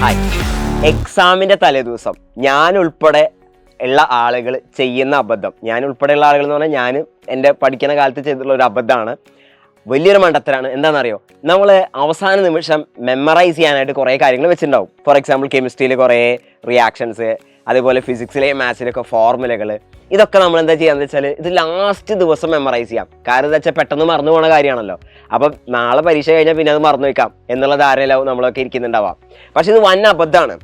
Hi. എക്സാമിൻ്റെ തലേദിവസം ഞാൻ ഉൾപ്പെടെ ഉള്ള ആളുകൾ ചെയ്യുന്ന അബദ്ധം, ഞാൻ ഉൾപ്പെടെയുള്ള ആളുകൾ എന്ന് പറഞ്ഞാൽ ഞാൻ എൻ്റെ പഠിക്കുന്ന കാലത്ത് ചെയ്തിട്ടുള്ള ഒരു അബദ്ധമാണ്. വലിയൊരു മണ്ടത്തരാണ്. എന്താണെന്നറിയോ, നമ്മൾ അവസാന നിമിഷം മെമ്മറൈസ് ചെയ്യാനായിട്ട് കുറേ കാര്യങ്ങൾ വെച്ചിട്ടുണ്ടാവും. ഫോർ എക്സാമ്പിൾ കെമിസ്ട്രിയിൽ കുറേ റിയാക്ഷൻസ്, അതേപോലെ ഫിസിക്സിലെ മാത്സിലൊക്കെ ഫോർമുലകൾ, ഇതൊക്കെ നമ്മൾ എന്താ ചെയ്യാന്ന് വെച്ചാൽ ഇത് ലാസ്റ്റ് ദിവസം മെമ്മറൈസ് ചെയ്യാം. കാരണം എന്താ വെച്ചാൽ പെട്ടെന്ന് മറന്നു പോകുന്ന കാര്യമാണല്ലോ. അപ്പം നാളെ പരീക്ഷ കഴിഞ്ഞാൽ പിന്നെ അത് മറന്നു വയ്ക്കാം എന്നുള്ള ധാരണയിലാവും നമ്മളൊക്കെ ഇരിക്കുന്നുണ്ടാവാം. പക്ഷെ ഇത് വൻ അബദ്ധമാണ്.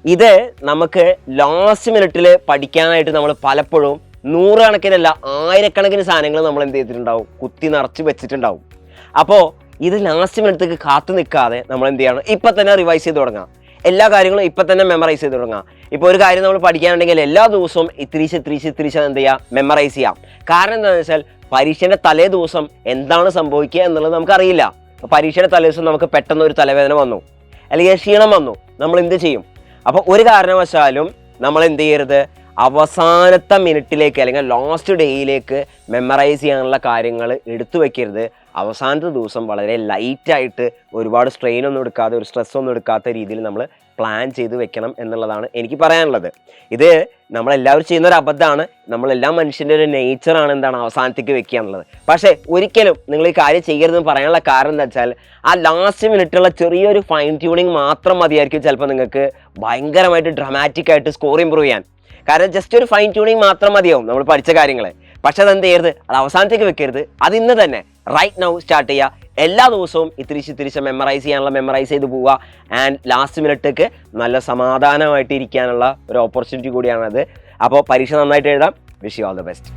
ഇത് നമുക്ക് ലാസ്റ്റ് മിനിറ്റിൽ പഠിക്കാനായിട്ട് നമ്മൾ പലപ്പോഴും നൂറുകണക്കിനല്ല ആയിരക്കണക്കിന് സാധനങ്ങൾ നമ്മൾ എന്ത് ചെയ്തിട്ടുണ്ടാവും, കുത്തി നിറച്ച് വെച്ചിട്ടുണ്ടാവും. അപ്പോൾ ഇത് ലാസ്റ്റ് മിനിറ്റത്തേക്ക് കാത്തു നിൽക്കാതെ നമ്മൾ എന്ത് ചെയ്യണം, ഇപ്പം തന്നെ റിവൈസ് ചെയ്ത് തുടങ്ങാം. എല്ലാ കാര്യങ്ങളും ഇപ്പം തന്നെ മെമ്മറൈസ് ചെയ്ത് തുടങ്ങാം. ഇപ്പോൾ ഒരു കാര്യം നമ്മൾ പഠിക്കാനുണ്ടെങ്കിൽ എല്ലാ ദിവസവും ഇത്തിരീശ് എന്ത് ചെയ്യാം, മെമ്മറൈസ് ചെയ്യാം. കാരണം എന്താണെന്ന് വെച്ചാൽ പരീക്ഷേൻ്റെ തലേ ദിവസം എന്താണ് സംഭവിക്കുക എന്നുള്ളത് നമുക്കറിയില്ല. പരീക്ഷയുടെ തലേ ദിവസം നമുക്ക് പെട്ടെന്ന് ഒരു തലവേദന വന്നു, അല്ലെങ്കിൽ ക്ഷീണം വന്നു, നമ്മൾ എന്ത് ചെയ്യും? അപ്പോൾ ഒരു കാരണവശാലും നമ്മൾ എന്ത് ചെയ്യരുത്, അവസാനത്തെ മിനിറ്റിലേക്ക് അല്ലെങ്കിൽ ലാസ്റ്റ് ഡേയിലേക്ക് മെമ്മറൈസ് ചെയ്യാനുള്ള കാര്യങ്ങൾ എടുത്തു വയ്ക്കരുത്. അവസാനത്തെ ദിവസം വളരെ ലൈറ്റായിട്ട് ഒരുപാട് സ്ട്രെയിൻ ഒന്നും എടുക്കാതെ, ഒരു സ്ട്രെസ് ഒന്നും എടുക്കാത്ത രീതിയിൽ നമ്മൾ പ്ലാൻ ചെയ്ത് വെക്കണം എന്നുള്ളതാണ് എനിക്ക് പറയാനുള്ളത്. ഇത് നമ്മളെല്ലാവരും ചെയ്യുന്ന ഒരു അബദ്ധമാണ്. നമ്മളെല്ലാ മനുഷ്യൻ്റെ ഒരു നേച്ചറാണ് എന്താണ് അവസാനത്തേക്ക് വെക്കുക എന്നുള്ളത്. പക്ഷേ ഒരിക്കലും നിങ്ങൾ ഈ കാര്യം ചെയ്യരുതെന്ന് പറയാനുള്ള കാരണം എന്താ വെച്ചാൽ ആ ലാസ്റ്റ് മിനിറ്റുള്ള ചെറിയൊരു ഫൈൻ ട്യൂണിങ് മാത്രം മതിയായിരിക്കും ചിലപ്പോൾ നിങ്ങൾക്ക് ഭയങ്കരമായിട്ട് ഡ്രമാറ്റിക്കായിട്ട് സ്കോർ ഇമ്പ്രൂവ് ചെയ്യാൻ. കാരണം ജസ്റ്റ് ഒരു ഫൈൻ ട്യൂണിങ് മാത്രം മതിയാവും നമ്മൾ പഠിച്ച കാര്യങ്ങൾ. പക്ഷെ അതെന്ത് ചെയ്യരുത്, അത് അവസാനത്തേക്ക് വെക്കരുത്. അത് ഇന്ന് തന്നെ റൈറ്റ് നൗ സ്റ്റാർട്ട് ചെയ്യുക. എല്ലാ ദിവസവും ഇത്തിരിച്ച് മെമ്മറൈസ് ചെയ്യാനുള്ള മെമ്മറൈസ് ചെയ്ത് പോവുക. ആൻഡ് ലാസ്റ്റ് മിനിറ്റേക്ക് നല്ല സമാധാനമായിട്ട് ഇരിക്കാനുള്ള ഒരു ഓപ്പർച്യൂണിറ്റി കൂടിയാണത്. അപ്പോൾ പരീക്ഷ നന്നായിട്ട് എഴുതാം. Wish you all the best.